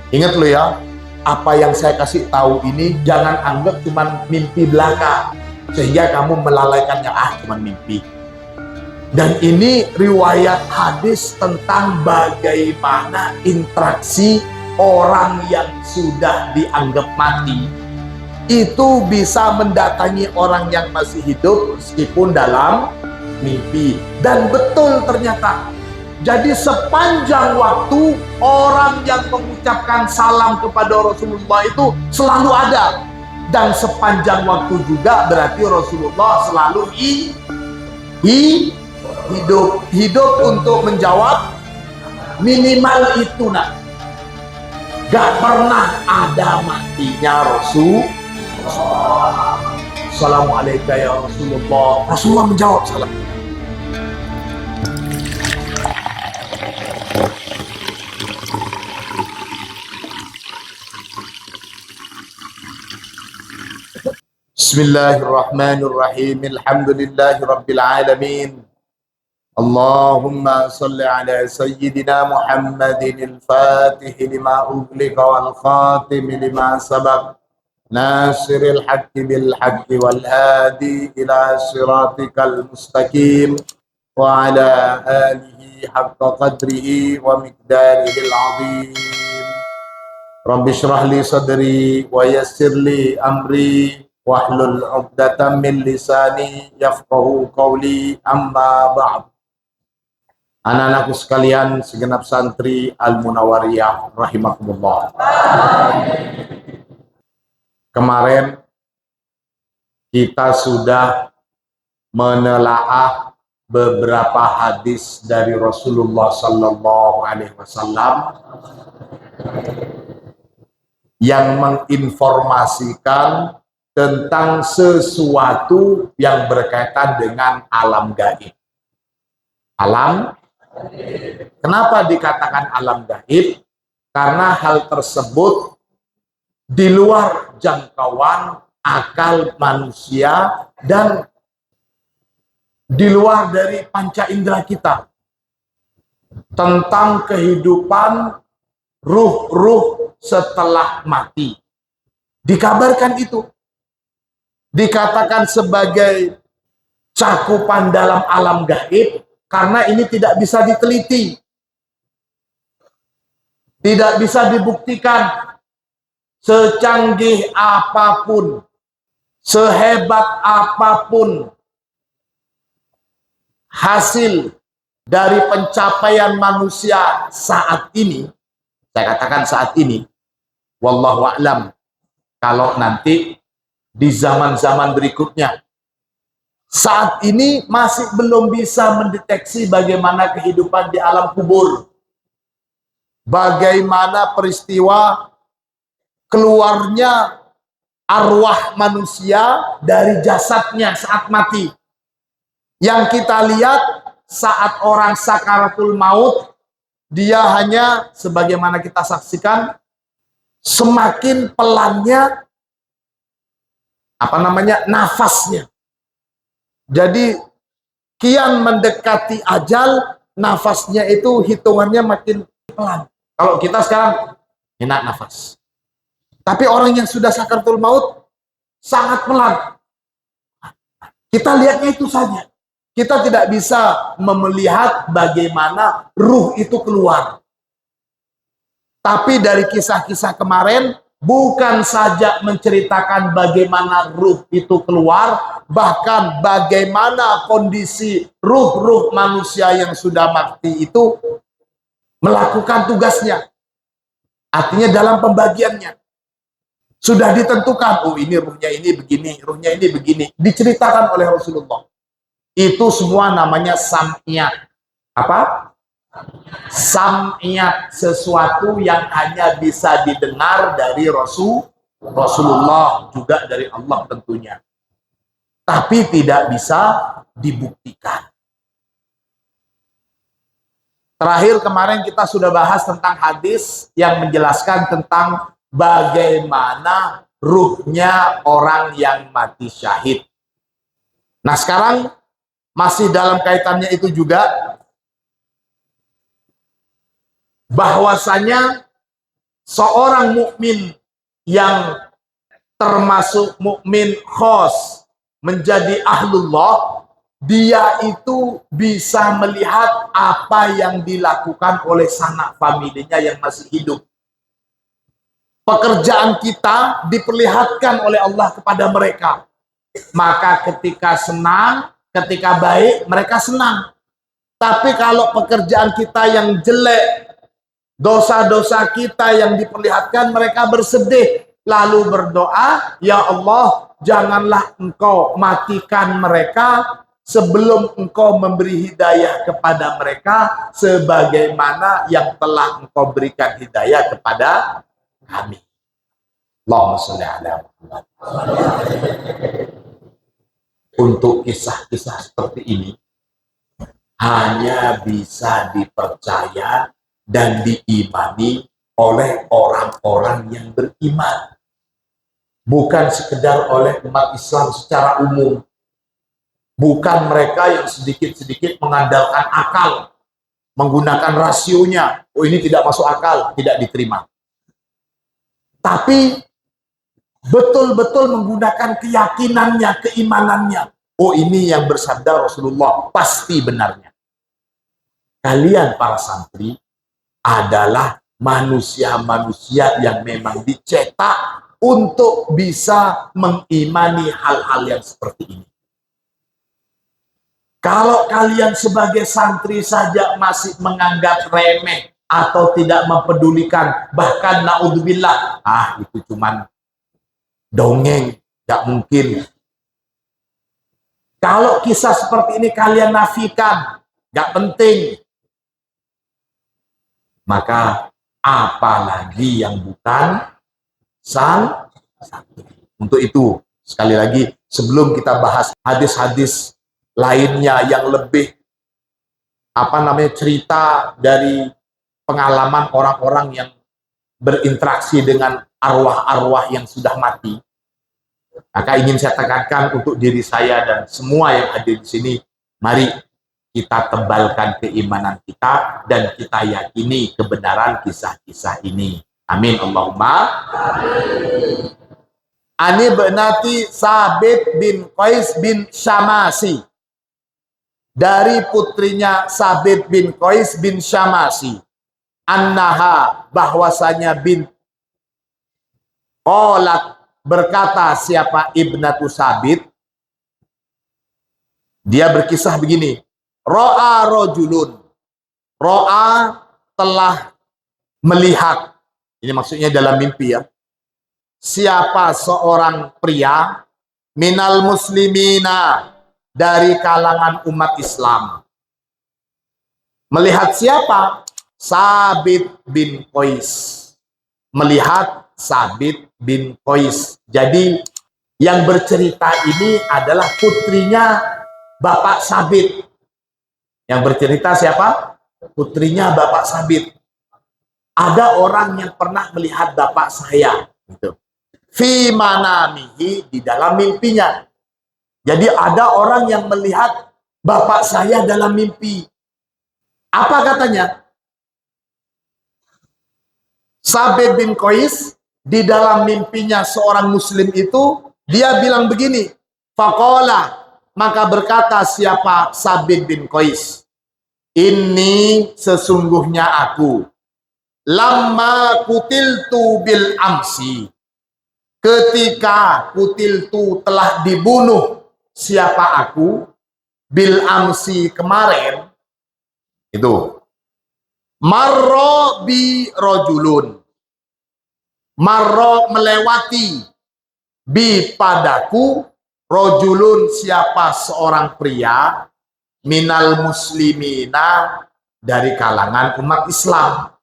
Ingat lo ya, apa yang saya kasih tahu ini jangan anggap cuma mimpi belaka sehingga kamu melalaikannya, cuma mimpi. Dan ini riwayat hadis tentang bagaimana interaksi orang yang sudah dianggap mati itu bisa mendatangi orang yang masih hidup meskipun dalam mimpi. Dan betul ternyata. Jadi sepanjang waktu orang yang mengucapkan salam kepada Rasulullah itu selalu ada. Dan sepanjang waktu juga berarti Rasulullah selalu hidup untuk menjawab minimal itu. Nah, gak pernah ada matinya Rasulullah. Assalamualaikum ya Rasulullah. Rasulullah menjawab salam. Bismillahirrahmanirrahim. Alhamdulillahi rabbil alamin. Allahumma salli ala sayyidina Muhammadin al-fatih lima ughliqa wal khatim lima sabaq nasiril haqqi bil haqqi wal hadi ila siratikal mustaqim wa ala alihi haqqa qadrihi wa miqdarihil azim. Rabbi shrah li sadri wa yassir li amri wahlul 'uqdatam min lisani yafqahu qawli, amma ba'd. Anak-anakku sekalian, segenap santri Al-Munawwariyah rahimakumullah. Kemarin kita sudah menelaah beberapa hadis dari Rasulullah sallallahu alaihi wasallam yang menginformasikan tentang sesuatu yang berkaitan dengan alam gaib. Kenapa dikatakan alam gaib? Karena hal tersebut di luar jangkauan akal manusia dan di luar dari panca indera kita. Tentang kehidupan ruh-ruh setelah mati. Dikabarkan itu. Dikatakan sebagai cakupan dalam alam gaib karena ini tidak bisa diteliti, tidak bisa dibuktikan. Secanggih apapun, sehebat apapun hasil dari pencapaian manusia saat ini, saya katakan saat ini, wallahu a'lam, kalau nanti di zaman-zaman berikutnya. Saat ini masih belum bisa mendeteksi bagaimana kehidupan di alam kubur. Bagaimana peristiwa keluarnya arwah manusia dari jasadnya saat mati. Yang kita lihat saat orang sakaratul maut, dia hanya sebagaimana kita saksikan, semakin pelannya nafasnya. Jadi kian mendekati ajal, nafasnya itu hitungannya makin pelan. Kalau kita sekarang enak nafas. Tapi orang yang sudah sakaratul maut sangat pelan. Kita lihatnya itu saja. Kita tidak bisa melihat bagaimana ruh itu keluar. Tapi dari kisah-kisah kemarin, bukan saja menceritakan bagaimana ruh itu keluar, bahkan bagaimana kondisi ruh-ruh manusia yang sudah mati itu melakukan tugasnya. Artinya dalam pembagiannya. Sudah ditentukan, ini ruhnya ini begini, ruhnya ini begini. Diceritakan oleh Rasulullah. Itu semua namanya sam'iyat. Apa? Sam'iyat, sesuatu yang hanya bisa didengar dari Rasulullah, juga dari Allah tentunya. Tapi tidak bisa dibuktikan. Terakhir kemarin kita sudah bahas tentang hadis yang menjelaskan tentang bagaimana ruhnya orang yang mati syahid. Nah sekarang masih dalam kaitannya itu juga, bahwasanya seorang mukmin yang termasuk mukmin khos menjadi ahlullah, dia itu bisa melihat apa yang dilakukan oleh sanak familinya yang masih hidup. Pekerjaan kita diperlihatkan oleh Allah kepada mereka. Maka ketika senang, ketika baik, mereka senang. Tapi kalau pekerjaan kita yang jelek, dosa-dosa kita yang diperlihatkan, mereka bersedih. Lalu berdoa, ya Allah, janganlah engkau matikan mereka sebelum engkau memberi hidayah kepada mereka sebagaimana yang telah engkau berikan hidayah kepada kami. Allahumma sholli ala Muhammad. Untuk kisah-kisah seperti ini hanya bisa dipercaya dan diimani oleh orang-orang yang beriman, bukan sekedar oleh umat Islam secara umum, bukan mereka yang sedikit-sedikit mengandalkan akal, menggunakan rasionya. Oh, ini tidak masuk akal, tidak diterima. Tapi betul-betul menggunakan keyakinannya, keimanannya. Oh, ini yang bersabda Rasulullah pasti benarnya. Kalian para santri adalah manusia-manusia yang memang dicetak untuk bisa mengimani hal-hal yang seperti ini. Kalau kalian sebagai santri saja masih menganggap remeh atau tidak mempedulikan, bahkan naudzubillah, itu cuman dongeng, gak mungkin. Kalau kisah seperti ini kalian nafikan, gak penting, maka apalagi yang bukan santri. Untuk itu, sekali lagi, sebelum kita bahas hadis-hadis lainnya yang lebih cerita dari pengalaman orang-orang yang berinteraksi dengan arwah-arwah yang sudah mati, maka ingin saya tekankan untuk diri saya dan semua yang hadir di sini, mari kita tebalkan keimanan kita dan kita yakini kebenaran kisah-kisah ini. Amin Allahumma. Amin. Ani benati Sabit bin Qais bin Syamasi, dari putrinya Sabit bin Qais bin Syamasi, annaha, bahwasanya bin qalat, berkata siapa ibnatu Sabit, dia berkisah begini, ro'a rojulun, ro'a telah melihat, ini maksudnya dalam mimpi ya, siapa seorang pria, minal muslimina, dari kalangan umat Islam. Melihat siapa? Sabit bin Qais. Melihat Sabit bin Qais. Jadi yang bercerita ini adalah putrinya Bapak Sabit. Yang bercerita siapa? Putrinya Bapak Sabit. Ada orang yang pernah melihat bapak saya, gitu. Fi manamihi, di dalam mimpinya. Jadi ada orang yang melihat bapak saya dalam mimpi. Apa katanya? Sabit bin Qais, di dalam mimpinya seorang muslim itu, dia bilang begini, faqala, maka berkata siapa Sabit bin Qais, ini sesungguhnya aku, lamma kutiltu bil amsi, ketika kutiltu telah dibunuh siapa aku, bil amsi kemarin, itu marro bi rojulun, marro melewati, bi padaku, rojulun siapa seorang pria, minal muslimina, dari kalangan umat Islam.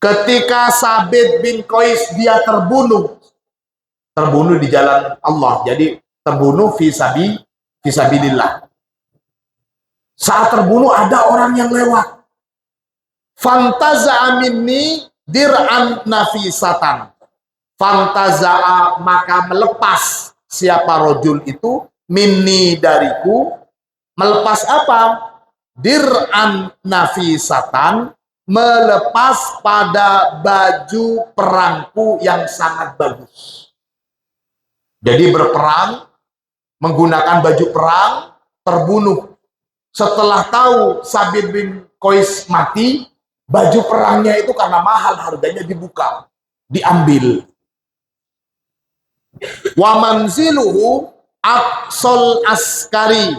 Ketika Sabit bin Qais dia terbunuh di jalan Allah, jadi terbunuh fisabilillah. Saat terbunuh ada orang yang lewat, fantaza'a minni dir'an nafisatan, fantaza'a, maka melepas siapa rojul itu, minni, dariku, melepas apa? Dir'an nafisatan, melepas pada baju perangku yang sangat bagus. Jadi berperang, menggunakan baju perang, terbunuh. Setelah tahu Sabit bin Qais mati, baju perangnya itu karena mahal harganya dibuka, diambil. Wa manziluhu aqsal askari,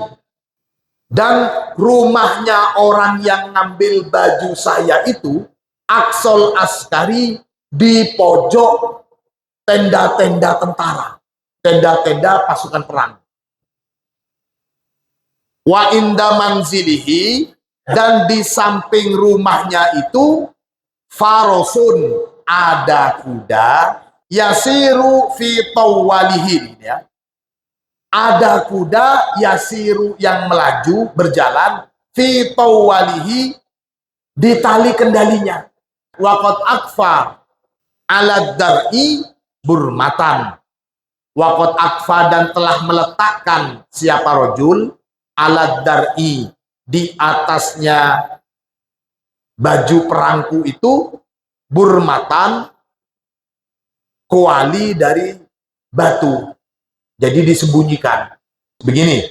dan rumahnya orang yang ngambil baju saya itu aqsal askari, di pojok tenda-tenda tentara, tenda-tenda pasukan perang. Wa inda manzilihi, dan di samping rumahnya itu farosun, ada kuda, yasiru fi tawwalihi, ya. Ada kuda yasiru, yang melaju berjalan, fi tawwalihi, di tali kendalinya. Waqad akfa ala dar'i burmatan. Waqad akfa, dan telah meletakkan siapa rojul ala dar'i, di atasnya baju perangku itu, burmatan, kuali dari batu. Jadi disembunyikan. Begini,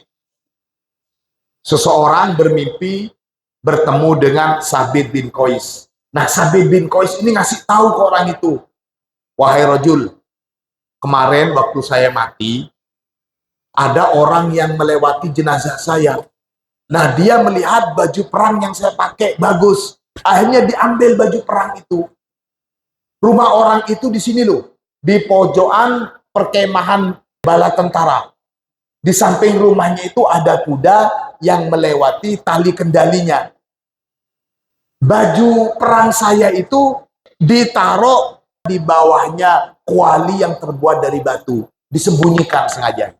seseorang bermimpi bertemu dengan Sabit bin Qais. Nah, Sabit bin Qais ini ngasih tahu ke orang itu, wahai rajul, kemarin waktu saya mati, ada orang yang melewati jenazah saya. Nah, dia melihat baju perang yang saya pakai bagus. Akhirnya diambil baju perang itu. Rumah orang itu di sini loh, di pojokan perkemahan bala tentara. Di samping rumahnya itu ada kuda yang melewati tali kendalinya. Baju perang saya itu ditaruh di bawahnya kuali yang terbuat dari batu, disembunyikan sengaja.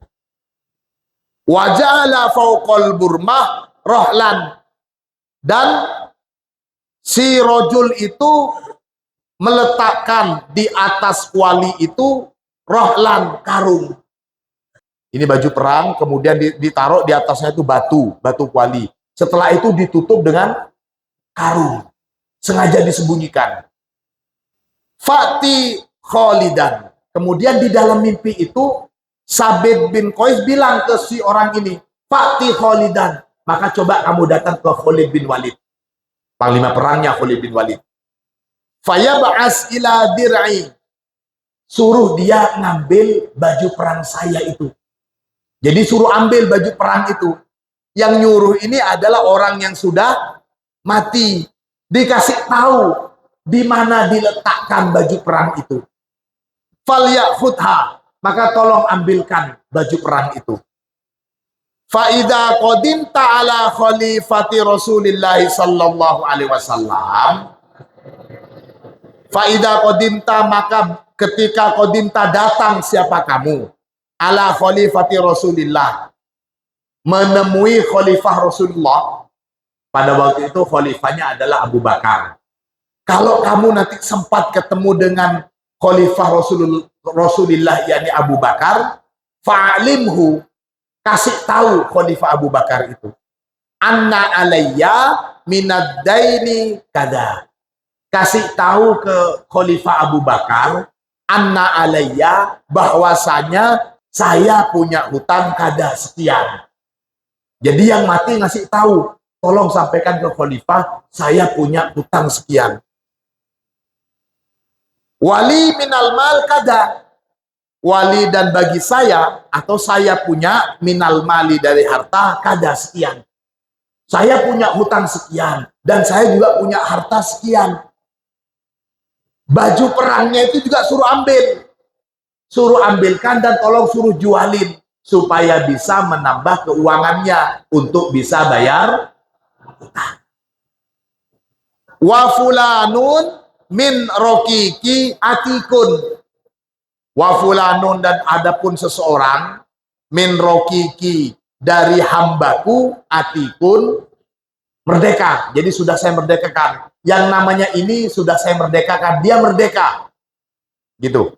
Waja'ala fauqal burmah rohlan, dan si rojul itu meletakkan di atas kuali itu rohlan, karung. Ini baju perang, kemudian ditaruh di atasnya itu batu kuali. Setelah itu ditutup dengan karung, sengaja disembunyikan. Fati Khalidan, kemudian di dalam mimpi itu Sabit bin Qais bilang ke si orang ini, Fati Khalidan, maka coba kamu datang ke Khalid bin Walid, panglima perangnya Khalid bin Walid. Fayab'as ila dir'i, suruh dia ngambil baju perang saya itu. Jadi suruh ambil baju perang itu. Yang nyuruh ini adalah orang yang sudah mati. Dikasih tahu di mana diletakkan baju perang itu. Falyakhudha, maka tolong ambilkan baju perang itu. Faida qadimta ala khalifati Rasulillah sallallahu alaihi wasallam. Faida qadimta, maka ketika qadimta datang siapa kamu? Ala khalifati Rasulillah, menemui khalifah Rasulullah. Pada waktu itu khalifahnya adalah Abu Bakar. Kalau kamu nanti sempat ketemu dengan khalifah Rasulullah yakni Abu Bakar, fa'alimhu, kasih tahu khalifah Abu Bakar itu, anna alayya minad daini kada, kasih tahu ke khalifah Abu Bakar, anna alayya, bahwasanya saya punya hutang kada sekian. Jadi yang mati ngasih tahu, tolong sampaikan ke khalifah, saya punya hutang sekian. Wali minal mal kada, wali dan bagi saya, atau saya punya minal mali dari harta kada sekian. Saya punya hutang sekian, dan saya juga punya harta sekian. Baju perangnya itu juga suruh ambil. Suruh ambilkan dan tolong suruh jualin supaya bisa menambah keuangannya untuk bisa bayar utang. Wa fulanun min rokiki atikun. Wa fulanun, dan adapun seseorang min rokiki, dari hambaku, atikun, merdeka. Jadi sudah saya merdekakan. Yang namanya ini sudah saya merdekakan, dia merdeka. Gitu.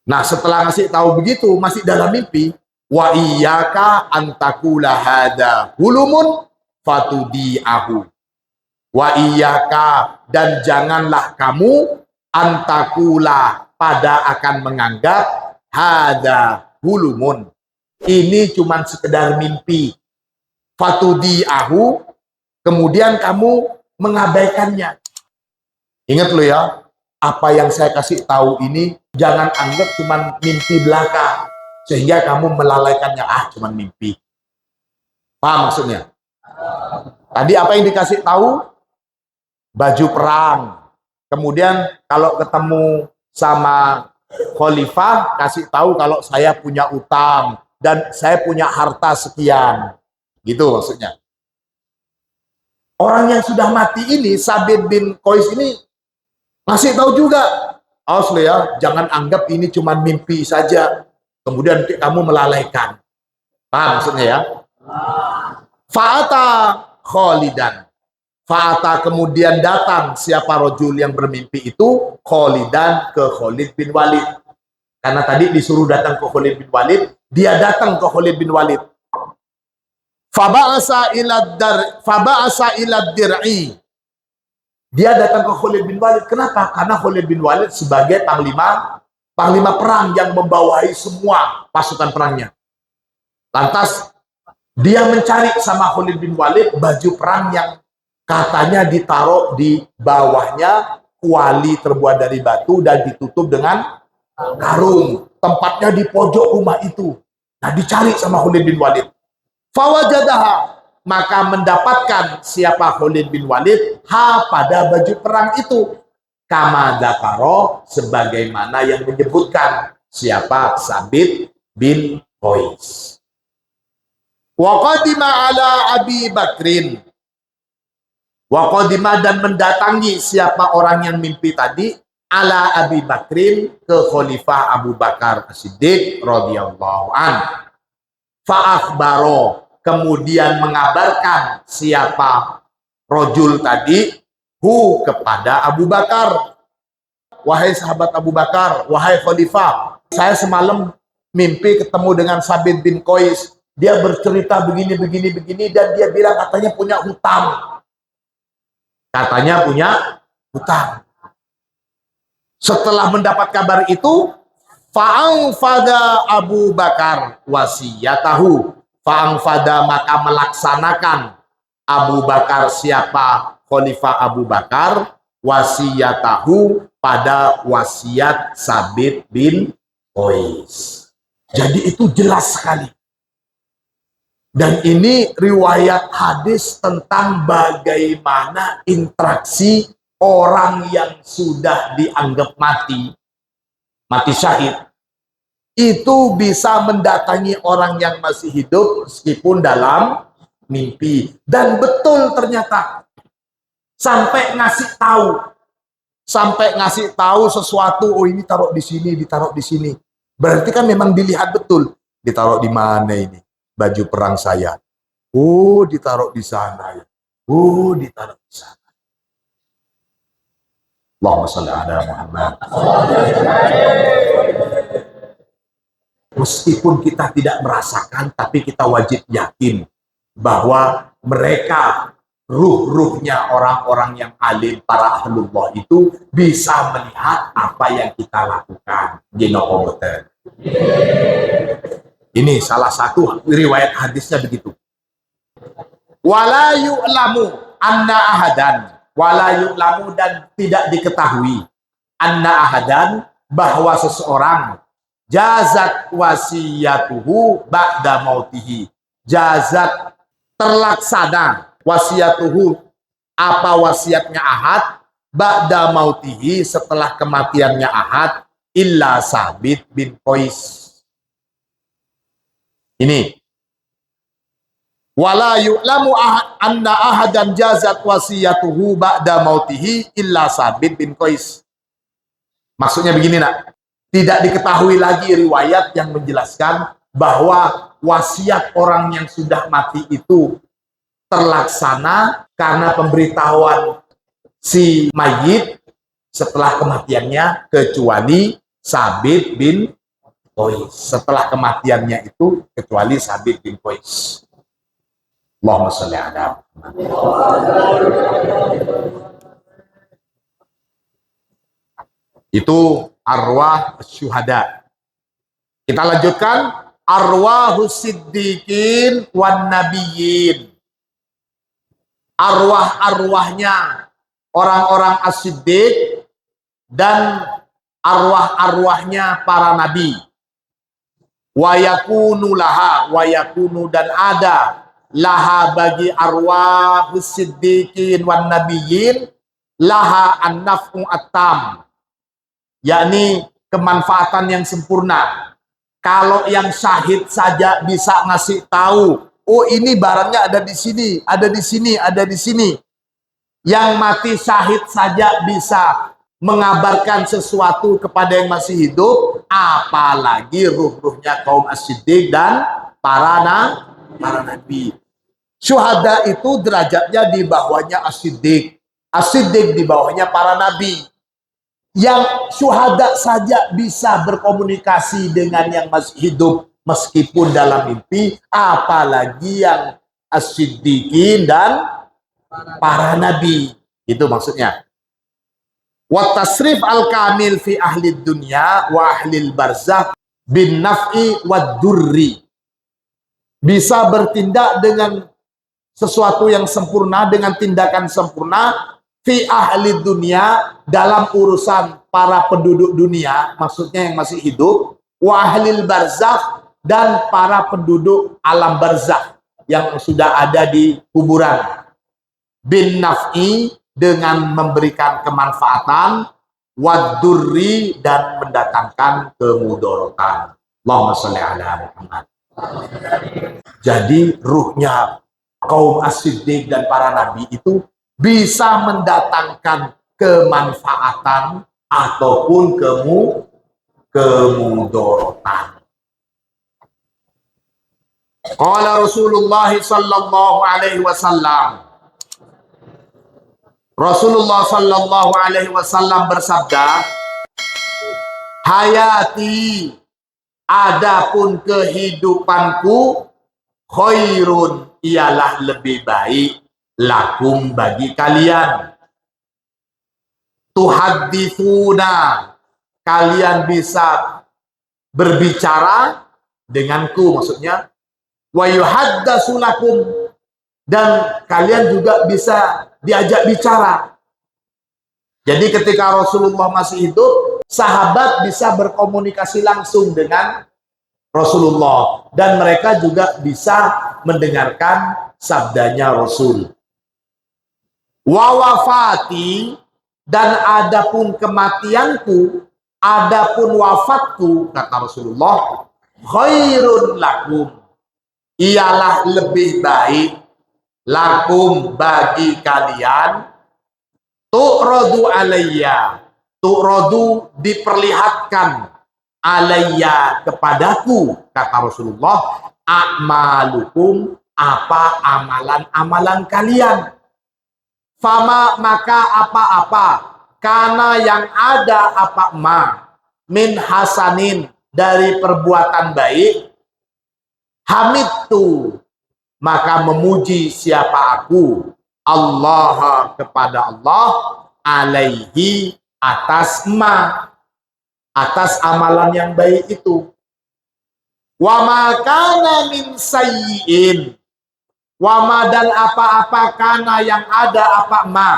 Nah, setelah ngasih tahu begitu, masih dalam mimpi, wa iyyaka antakula hada hulumun fatudi'ahu. Wa iyyaka, dan janganlah kamu antakula, pada akan menganggap hada hulumun, ini cuman sekedar mimpi. Fatudi'ahu, kemudian kamu mengabaikannya. Ingat lo ya, apa yang saya kasih tahu ini jangan anggap cuman mimpi belaka sehingga kamu melalaikannya, cuman mimpi. Paham maksudnya? Tadi apa yang dikasih tahu? Baju perang. Kemudian kalau ketemu sama khalifah, kasih tahu kalau saya punya utang dan saya punya harta sekian. Gitu maksudnya. Orang yang sudah mati ini, Sabit bin Qais ini ngasih tahu juga, awas lo ya, jangan anggap ini cuma mimpi saja kemudian kamu melalaikan. Paham maksudnya ya? Fa'ata Khalidan. Fa'ata, kemudian datang siapa rojul yang bermimpi itu, Khalidan, ke Khalid bin Walid. Karena tadi disuruh datang ke Khalid bin Walid, dia datang ke Khalid bin Walid. Faba'asa ila dir'i. Dia datang ke Khalid bin Walid. Kenapa? Karena Khalid bin Walid sebagai panglima perang yang membawahi semua pasukan perangnya. Lantas dia mencari sama Khalid bin Walid baju perang yang katanya ditaruh di bawahnya kuali terbuat dari batu dan ditutup dengan karung. Tempatnya di pojok rumah itu. Nah, dicari sama Khalid bin Walid. Fawajadaha, maka mendapatkan siapa Khalid bin Walid pada baju perang itu. Kama dzakaro, sebagaimana yang menyebutkan siapa Sabit bin Qais. Wa qadima ala Abi Bakrin. Wa qadima, dan mendatangi siapa orang yang mimpi tadi, ala Abi Bakrin, ke Khalifah Abu Bakar As-Siddiq radhiyallahu an. Fa akhbaro, kemudian mengabarkan siapa rojul tadi kepada Abu Bakar. Wahai sahabat Abu Bakar, wahai Khalifah, saya semalam mimpi ketemu dengan Sabit bin Qais. Dia bercerita begini, dan dia bilang katanya punya hutang. Setelah mendapat kabar itu, fa'angfada Abu Bakar wasiyatahu. Fa'angfada, maka melaksanakan Abu Bakar, siapa Khalifah Abu Bakar, wasiyatahu, pada wasiat Sabit bin Qais. Jadi itu jelas sekali. Dan ini riwayat hadis tentang bagaimana interaksi orang yang sudah dianggap mati syahid, itu bisa mendatangi orang yang masih hidup meskipun dalam mimpi. Dan betul ternyata, sampai ngasih tahu sesuatu, oh ini taruh di sini, ditaruh di sini. Berarti kan memang dilihat betul, ditaruh di mana ini baju perang saya. Oh, ditaruh di sana ya. Oh, ditaruh di sana. Allahumma shalli ala Muhammad. Meskipun kita tidak merasakan, tapi kita wajib yakin bahwa mereka, ruh-ruhnya orang-orang yang alim, para ahlullah itu bisa melihat apa yang kita lakukan. Ini salah satu riwayat hadisnya begitu. Wala yu'lamu anna ahadan, wala yu'lamu, dan tidak diketahui, anna ahadan, bahwa seseorang, jazat wasiyatuhu ba'da mautihi, jazat, terlaksana, wasiyatuhu, apa wasiatnya Ahad, ba'da mautihi, setelah kematiannya Ahad, illa Sabit bin Qais. Ini wala yu'lamu anna ahadan jazat wasiyatuhu ba'da mautihi illa Sabit bin Qais. Maksudnya begini nak, tidak diketahui lagi riwayat yang menjelaskan bahwa wasiat orang yang sudah mati itu terlaksana karena pemberitahuan si mayit setelah kematiannya, kecuali Sabit bin Qais. Setelah kematiannya itu kecuali Sabit bin Qais. Allahumma sholli ala Muhammad. Itu arwah syuhada. Kita lanjutkan arwahus siddiqin wan nabiyyin. Arwah-arwahnya orang-orang as-siddiq dan arwah-arwahnya para nabi. Wa yakunu laha, wa yakunu dan ada laha bagi arwahus siddiqin wan nabiyyin laha an-naf'u at-tam, yakni kemanfaatan yang sempurna. Kalau yang syahid saja bisa ngasih tahu, oh ini barangnya ada di sini, ada di sini, ada di sini. Yang mati syahid saja bisa mengabarkan sesuatu kepada yang masih hidup, apalagi ruh-ruhnya kaum as-siddiq dan para nabi. Syuhada itu derajatnya di bawahnya as-siddiq, as-siddiq di bawahnya para nabi. Yang syuhada saja bisa berkomunikasi dengan yang masih hidup meskipun dalam mimpi, apalagi yang as-siddiqin dan para nabi. Itu maksudnya. Wa tasrif al-kamil fi ahli dunya wa ahli barzakh bin naf'i wad durri. Bisa bertindak dengan sesuatu yang sempurna, dengan tindakan sempurna fi ahli dunia, dalam urusan para penduduk dunia, maksudnya yang masih hidup, wa ahlil barzakh, dan para penduduk alam barzakh yang sudah ada di kuburan, bin naf'i, dengan memberikan kemanfaatan, wad durri, dan mendatangkan kemudorotan. Allahumma sholli ala Muhammad. Jadi ruhnya kaum as-siddiq dan para nabi itu bisa mendatangkan kemanfaatan ataupun kemudorotan. Qala Rasulullah sallallahu alaihi wasallam. Rasulullah sallallahu alaihi wasallam bersabda, hayati, adapun kehidupanku, khairun, ialah lebih baik, lakum, bagi kalian, tuhadditsuna, kalian bisa berbicara denganku, maksudnya wa yuhaddatsu lakum, dan kalian juga bisa diajak bicara. Jadi ketika Rasulullah masih hidup, sahabat bisa berkomunikasi langsung dengan Rasulullah, dan mereka juga bisa mendengarkan sabdanya Rasul. Wa wafati, dan adapun kematianku, adapun wafatku, kata Rasulullah, khairun lakum, ialah lebih baik, lakum, bagi kalian, tu'radu alayya, tu'radu, diperlihatkan, alayya, kepadaku, kata Rasulullah, a'malukum, apa amalan-amalan kalian. Fama, maka apa-apa, karena yang ada apa ma, min hasanin, dari perbuatan baik, hamidtu, maka memuji siapa aku, Allah, kepada Allah, alaihi, atas ma, atas amalan yang baik itu. Wa makana min sayyi'in, wa ma, dan apa-apa kana yang ada apa ma,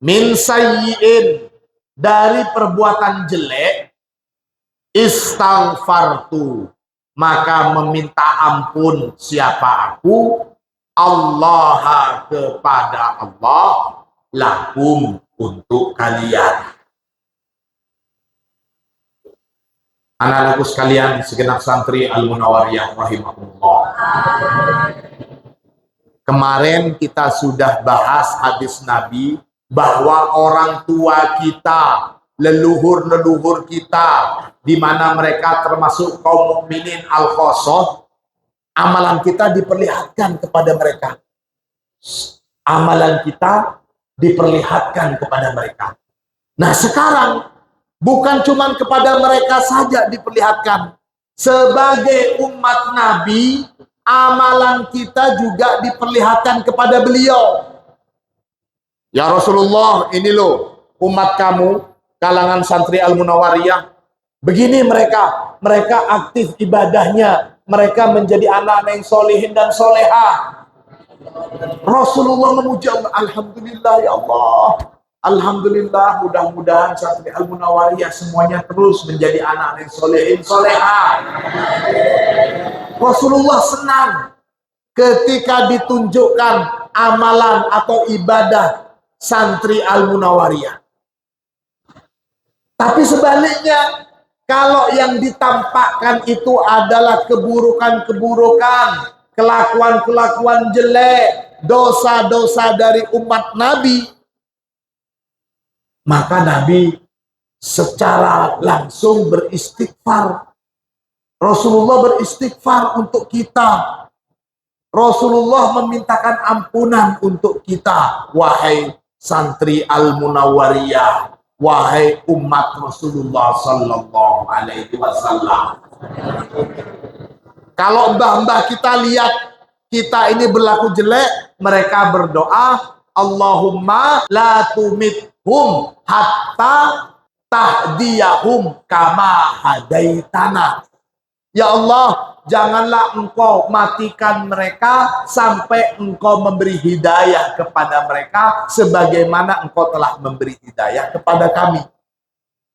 min sayyi'in, dari perbuatan jelek, istaghfartu, maka meminta ampun siapa aku, Allah, kepada Allah, lakum, untuk kalian. Anak-anakku sekalian, segenap santri Al-Munawwariyah rahimahullah. Kemarin kita sudah bahas hadis Nabi bahwa orang tua kita, leluhur-leluhur kita, di mana mereka termasuk kaum mukminin al-khosoh, amalan kita diperlihatkan kepada mereka. Amalan kita diperlihatkan kepada mereka. Nah sekarang bukan cuma kepada mereka saja diperlihatkan. Sebagai umat Nabi, amalan kita juga diperlihatkan kepada beliau. Ya Rasulullah, ini loh umat kamu, kalangan santri Al-Munawwariyah, begini mereka aktif ibadahnya, mereka menjadi anak-anak yang solehin dan solehah. Rasulullah memuji Allah, alhamdulillah ya Allah, alhamdulillah, mudah-mudahan santri Al-Munawwariyah semuanya terus menjadi anak-anak yang solehin solehah. Rasulullah senang ketika ditunjukkan amalan atau ibadah santri Al-Munawwariyah. Tapi sebaliknya, kalau yang ditampakkan itu adalah keburukan-keburukan, kelakuan-kelakuan jelek, dosa-dosa dari umat Nabi, maka Nabi secara langsung beristighfar. Rasulullah beristighfar untuk kita. Rasulullah memintakan ampunan untuk kita. Wahai santri Al-Munawwariyah, wahai umat Rasulullah sallallahu alaihi wasallam. Kalau mbah-mbah kita lihat kita ini berlaku jelek, mereka berdoa, Allahumma la tumithum hatta tahdiyahum kama hadaitana. Ya Allah, janganlah engkau matikan mereka sampai engkau memberi hidayah kepada mereka sebagaimana engkau telah memberi hidayah kepada kami.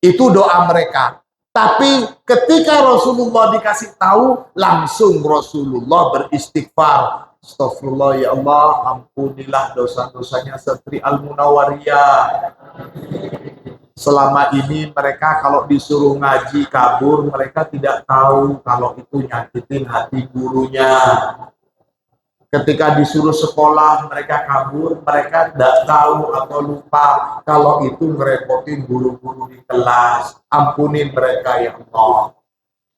Itu doa mereka. Tapi ketika Rasulullah dikasih tahu, langsung Rasulullah beristighfar. Astagfirullah ya Allah, ampunilah dosa-dosanya santri Al-Munawwariyah. Selama ini mereka kalau disuruh ngaji kabur, mereka tidak tahu kalau itu nyakitin hati gurunya. Ketika disuruh sekolah, mereka kabur, mereka tidak tahu atau lupa kalau itu ngerepotin guru-guru di kelas. Ampunin mereka ya Allah.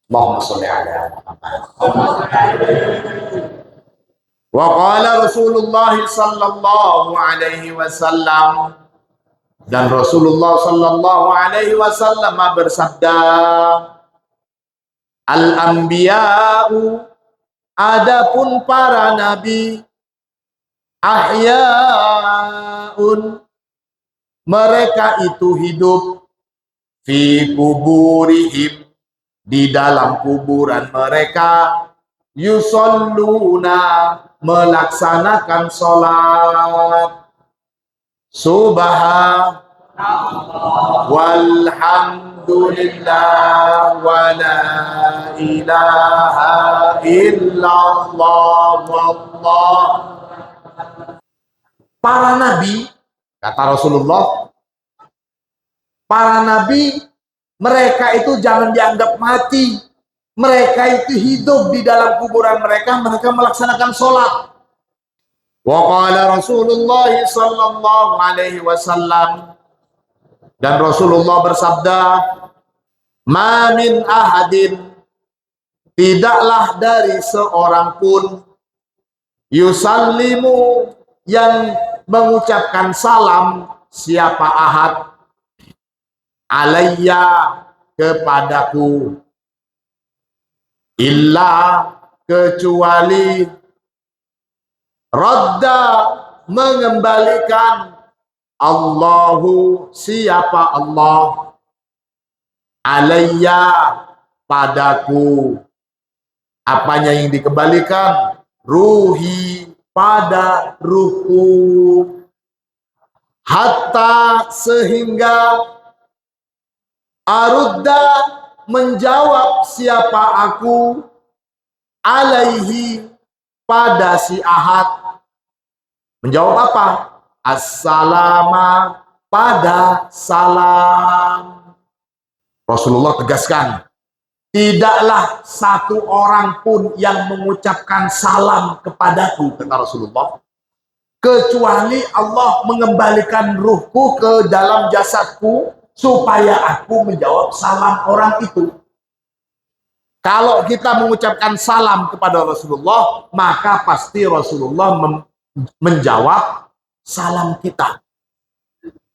Allahumma sholli ala Muhammad. Wa qala Rasulullah sallallahu alaihi wasallam, dan Rasulullah sallallahu alaihi wasallam bersabda, al-anbiya'u, adapun para nabi, ahya'un, mereka itu hidup, fi kuburihim, di dalam kuburan mereka, yusalluna, melaksanakan sholat, subhanallah walhamdulillah wa la ilaha illallah wallah. Para nabi, kata Rasulullah, para nabi mereka itu jangan dianggap mati, mereka itu hidup di dalam kuburan mereka, mereka melaksanakan sholat. Wa qala Rasulullah sallallahu alaihi wasallam, dan Rasulullah bersabda, ma min ahadin, tidaklah dari seorang pun, yusallimu, yang mengucapkan salam, siapa ahad, alayya, kepadaku, illa, kecuali, radda, mengembalikan, Allahu, siapa Allah, alayya, padaku, apanya yang dikembalikan, ruhi, pada ruhku, hatta, sehingga, arudda, menjawab siapa aku, alaihi, pada si ahad. Menjawab apa? Assalama, pada salam. Rasulullah tegaskan, tidaklah satu orang pun yang mengucapkan salam kepadaku, kata Rasulullah, kecuali Allah mengembalikan ruhku ke dalam jasadku supaya aku menjawab salam orang itu. Kalau kita mengucapkan salam kepada Rasulullah, maka pasti Rasulullah menjawab salam kita.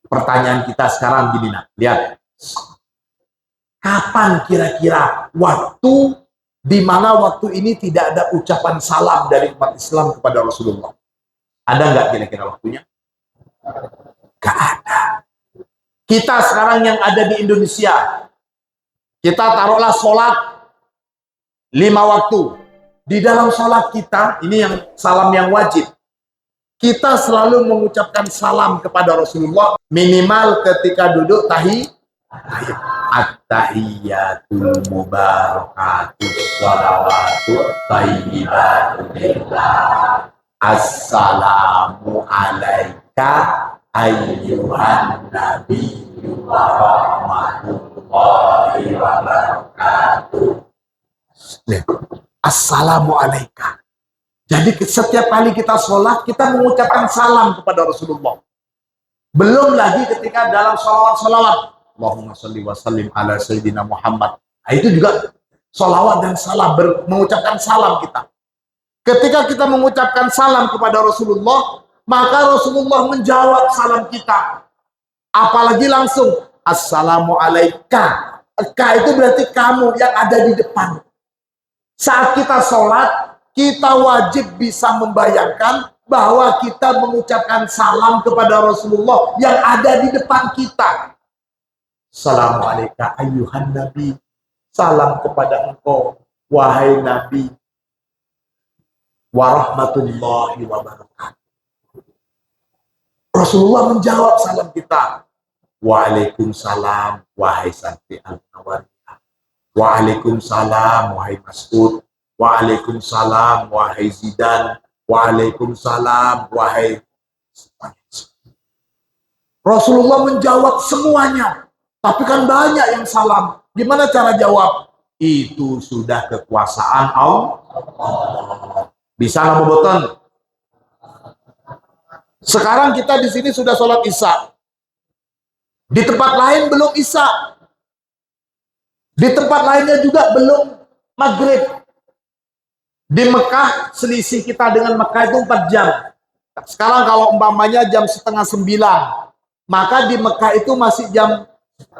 Pertanyaan kita sekarang gini, nah, lihat. Kapan kira-kira waktu di mana waktu ini tidak ada ucapan salam dari umat Islam kepada Rasulullah. Ada nggak kira-kira waktunya? Gak ada. Kita sekarang yang ada di Indonesia, kita taruhlah sholat 5 waktu. Di dalam sholat kita, ini yang salam yang wajib, kita selalu mengucapkan salam kepada Rasulullah minimal ketika duduk at-tahiyyatul mubarakatus shalawatu thayyibatu lillah. Assalamu alaika ayyuhan nabiyyu wa rahmatullahi wa barakatuh. Assalamu alaika. Jadi setiap kali kita sholat, kita mengucapkan salam kepada Rasulullah. Belum lagi ketika dalam sholawat, Allahumma sholli wa sallim ala sayyidina Muhammad. Nah, itu juga sholawat dan salam, mengucapkan salam kita. Ketika kita mengucapkan salam kepada Rasulullah, maka Rasulullah menjawab salam kita. Apalagi langsung, Assalamu alaika. Ka itu berarti kamu yang ada di depan. Saat kita sholat, kita wajib bisa membayangkan bahwa kita mengucapkan salam kepada Rasulullah yang ada di depan kita. Assalamualaikum ayyuhan nabi. Salam kepada engkau, wahai nabi. Warahmatullahi wabarakatuh. Rasulullah menjawab salam kita. Waalaikumsalam, wahai Santi Al-Nawariyah. Waalaikumsalam, wahai Mas'ud. Waalaikumsalam, wahai Zidan. Waalaikumsalam, wahai. Rasulullah menjawab semuanya. Tapi kan banyak yang salam. Gimana cara jawab? Itu sudah kekuasaan Allah. Bisa nggak bobotan? Sekarang kita di sini sudah sholat isya. Di tempat lain belum isya. Di tempat lainnya juga belum maghrib. Di Mekah selisih kita dengan Mekah itu 4 jam. Sekarang kalau umpamanya jam 8:30, maka di Mekah itu masih jam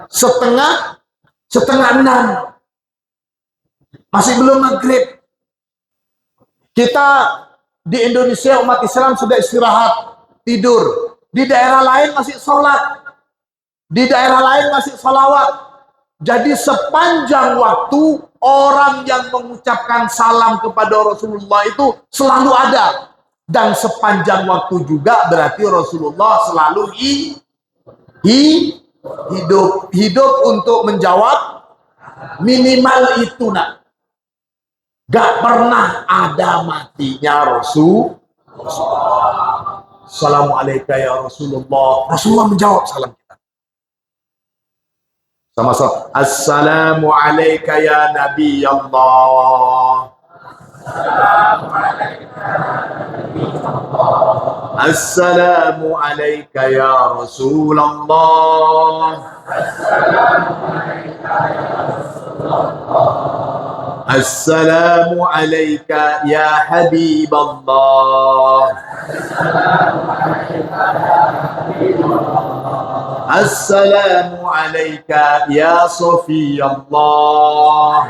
5:30. Masih belum maghrib. Kita di Indonesia umat Islam sudah istirahat, tidur. Di daerah lain masih sholat. Di daerah lain masih sholawat. Jadi sepanjang waktu orang yang mengucapkan salam kepada Rasulullah itu selalu ada. Dan sepanjang waktu juga berarti Rasulullah selalu hidup untuk menjawab minimal itu nak. Gak pernah ada matinya Rasulullah. Assalamualaikum ya Rasulullah. Rasulullah menjawab salam kita. Sama-sama. Assalamu alayka ya Nabi Allah. Assalamu alayka ya Rasulullah. Assalamu alayka ya Habib Allah. Assalamu alayka ya Safi Allah.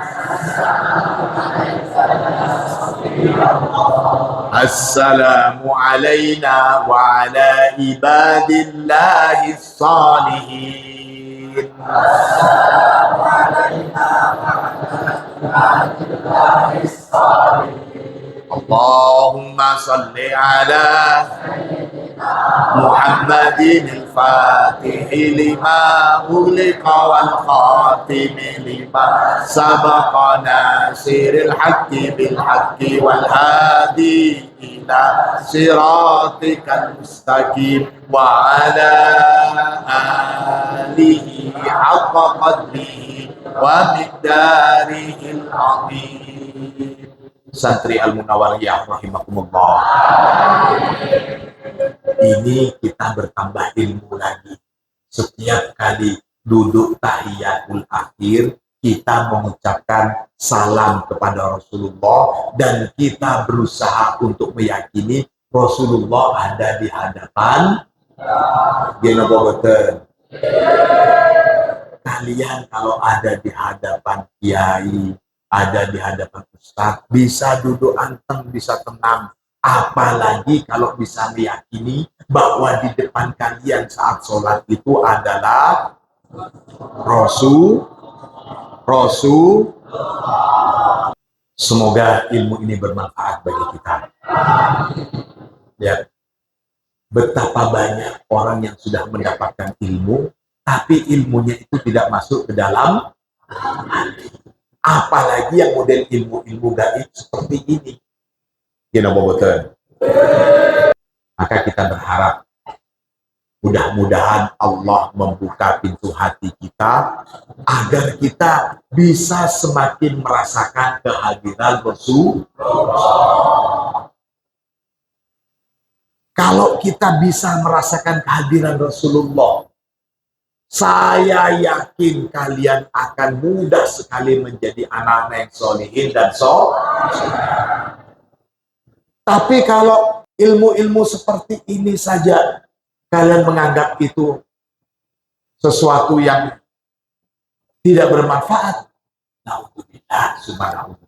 Assalamu alayna wa ala ibadillahi salihin. Assalamu alayna wa ala ibadillahi salihin. Allahumma salli ala محمد الفاتح لما أغلق والخاتم لما سبق ناصر الحق بالحق والهادي إلى صراطك المستقيم وعلى آله حق قدره ومقداره العظيم. Santri Al-Munawariyah rahimakumullah. Ini kita bertambah ilmu lagi. Setiap kali duduk tahiyatul akhir, kita mengucapkan salam kepada Rasulullah dan kita berusaha untuk meyakini Rasulullah ada di hadapan. Kalian kalau ada di hadapan kiai, ada di hadapan Ustaz, bisa duduk anteng, bisa tenang. Apalagi kalau bisa meyakini bahwa di depan kalian saat sholat itu adalah Rasul. Semoga ilmu ini bermanfaat bagi kita. Ya, betapa banyak orang yang sudah mendapatkan ilmu, tapi ilmunya itu tidak masuk ke dalam hati. Apalagi yang model ilmu-ilmu gaib seperti ini. Betul. Maka kita berharap mudah-mudahan Allah membuka pintu hati kita agar kita bisa semakin merasakan kehadiran Rasul. Kalau kita bisa merasakan kehadiran Rasulullah, saya yakin kalian akan mudah sekali menjadi anak-anak yang solihin dan Tapi kalau ilmu-ilmu seperti ini saja kalian menganggap itu sesuatu yang tidak bermanfaat, na'udzubillah, subhanallah,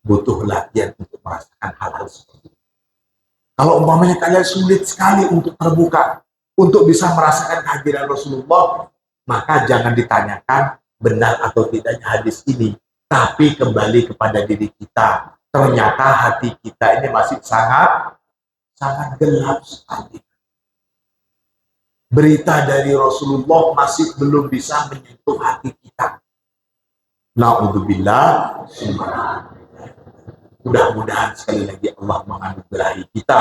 butuh latihan untuk merasakan hal-hal seperti itu. Kalau umpamanya kalian sulit sekali untuk terbuka, untuk bisa merasakan kehadiran Rasulullah, maka jangan ditanyakan benar atau tidaknya hadis ini, tapi kembali kepada diri kita. Ternyata hati kita ini masih sangat gelap sekali. Berita dari Rasulullah masih belum bisa menyentuh hati kita. Na'udzubillah. Mudah-mudahan sekali lagi Allah menganugerahi kita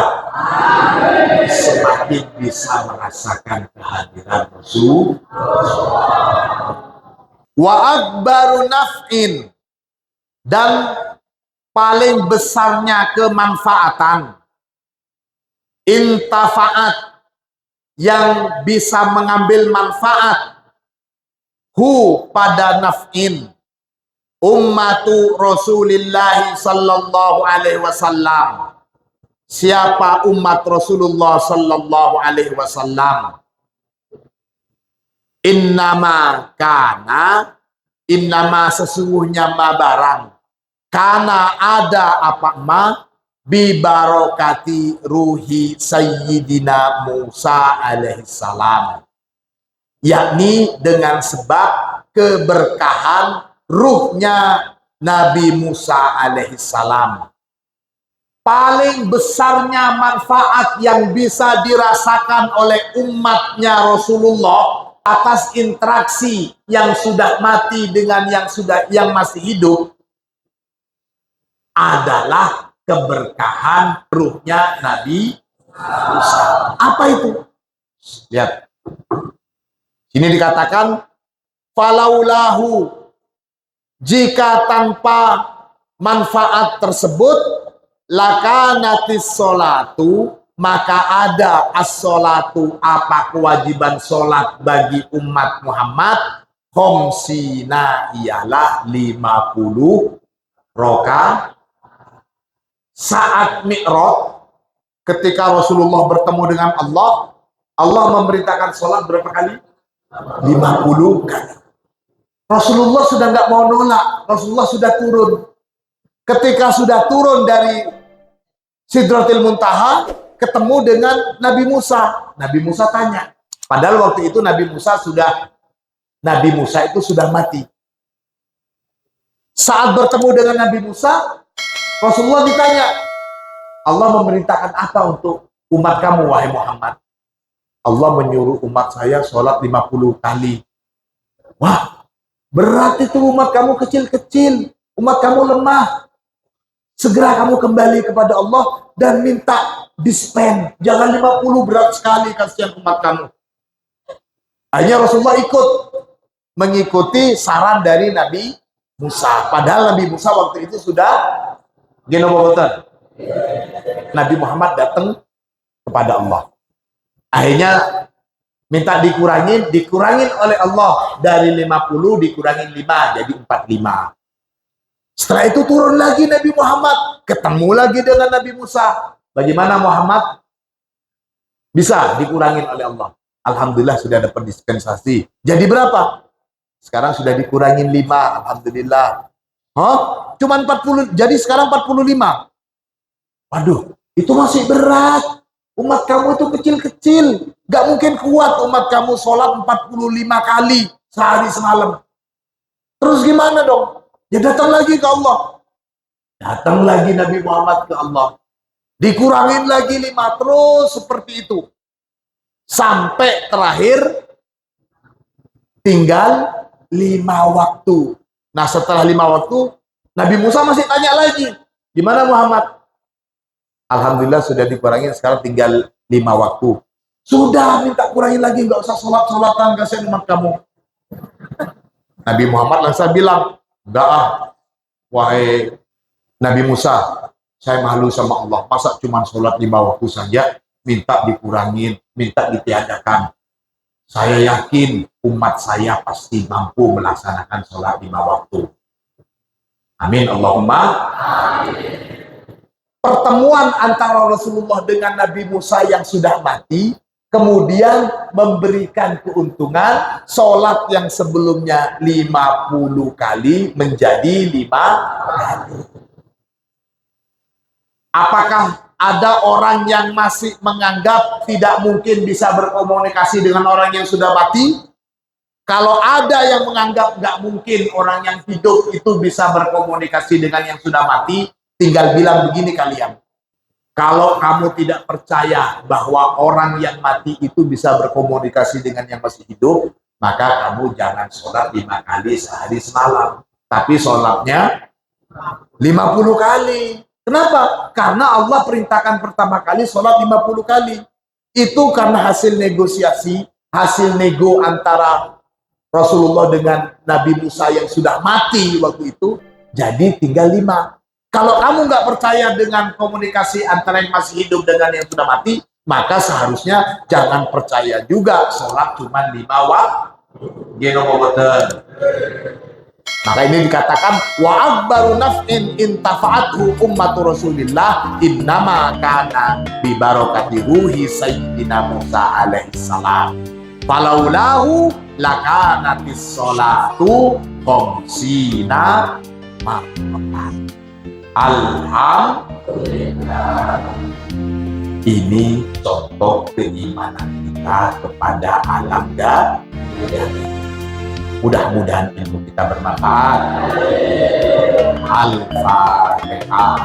semakin bisa merasakan kehadiran Rasul. Wa akbaru naf'in, dan paling besarnya kemanfaatan, intafa'at, yang bisa mengambil manfaat, hu pada naf'in, ummatu Rasulillah sallallahu alaihi wasallam. Siapa umat Rasulullah sallallahu alaihi wasallam? Innama sesungguhnya ma barang, karena ada apa ma, bi barokati ruhi Sayyidina Musa alaihissalam, yakni dengan sebab keberkahan ruhnya Nabi Musa alaihissalam. Paling besarnya manfaat yang bisa dirasakan oleh umatnya Rasulullah atas interaksi yang sudah mati dengan yang masih hidup adalah keberkahan ruhnya Nabi Musa. Apa itu? Lihat. Ini dikatakan falaulahu, jika tanpa manfaat tersebut, lakanatis sholatu, maka ada as-sholatu, apa kewajiban sholat bagi umat Muhammad, khomsina, ialah 50 rokaat. Saat Mi'raj, ketika Rasulullah bertemu dengan Allah, Allah memerintahkan sholat berapa kali? 50 kali. Rasulullah sudah nggak mau nolak, Rasulullah sudah turun. Ketika sudah turun dari Sidratil Muntaha, ketemu dengan Nabi Musa. Nabi Musa tanya, padahal waktu itu Nabi Musa itu sudah mati. Saat bertemu dengan Nabi Musa, Rasulullah ditanya, Allah memerintahkan apa untuk umat kamu, wahai Muhammad? Allah menyuruh umat saya sholat 50 kali. Wah, berat itu, umat kamu kecil-kecil, umat kamu lemah. Segera kamu kembali kepada Allah dan minta dispen. Jangan 50, berat sekali, kasihan umat kamu. Akhirnya Rasulullah mengikuti saran dari Nabi Musa. Padahal Nabi Musa waktu itu sudah genobobotan. Nabi Muhammad datang kepada Allah. Akhirnya minta dikurangin oleh Allah. Dari 50 dikurangin 5, jadi 45. Setelah itu turun lagi Nabi Muhammad, ketemu lagi dengan Nabi Musa. Bagaimana Muhammad? Bisa dikurangin oleh Allah. Alhamdulillah sudah dapat dispensasi. Jadi berapa? Sekarang sudah dikurangin 5, alhamdulillah. Cuman 40, jadi sekarang 45. Waduh, itu masih berat. Umat kamu itu kecil-kecil. Gak mungkin kuat umat kamu sholat 45 kali sehari semalam. Terus gimana dong? Ya datang lagi ke Allah. Datang lagi Nabi Muhammad ke Allah. Dikurangin lagi 5, terus seperti itu. Sampai terakhir tinggal 5 waktu. Nah setelah 5 waktu, Nabi Musa masih tanya lagi, gimana Muhammad? Alhamdulillah sudah dikurangin, sekarang tinggal 5 waktu. Sudah, minta kurangin lagi, nggak usah sholat-sholatan, kasihan umat kamu. Nabi Muhammad langsung bilang, enggak wahai Nabi Musa, saya malu sama Allah, masa cuma sholat 5 waktu saja, minta dikurangin, minta ditiadakan. Saya yakin umat saya pasti mampu melaksanakan sholat 5 waktu. Amin, Allahumma. Amin. Pertemuan antara Rasulullah dengan Nabi Musa yang sudah mati, kemudian memberikan keuntungan sholat yang sebelumnya 50 kali menjadi 5 kali. Apakah ada orang yang masih menganggap tidak mungkin bisa berkomunikasi dengan orang yang sudah mati? Kalau ada yang menganggap nggak mungkin orang yang hidup itu bisa berkomunikasi dengan yang sudah mati, tinggal bilang begini kalian. Kalau kamu tidak percaya bahwa orang yang mati itu bisa berkomunikasi dengan yang masih hidup, maka kamu jangan sholat 5 kali sehari semalam. Tapi sholatnya 50 kali. Kenapa? Karena Allah perintahkan pertama kali sholat 50 kali. Itu karena hasil negosiasi, hasil nego antara Rasulullah dengan Nabi Musa yang sudah mati waktu itu, jadi tinggal 5. Kalau kamu nggak percaya dengan komunikasi antara yang masih hidup dengan yang sudah mati, maka seharusnya jangan percaya juga sholat cuma 5 waktu. Maka ini dikatakan wa akbaru naf'in intafa'athu ummatu Rasulillah innama kana bi barakati ruhi sayyidina Musa alaihi salam. Falaulahu lakanatis sholatu khamsina marratan. Alhamdulillah. Ini contoh keimanan kita kepada alam dan mudah-mudahan ilmu kita bermanfaat. Al-Fatihah.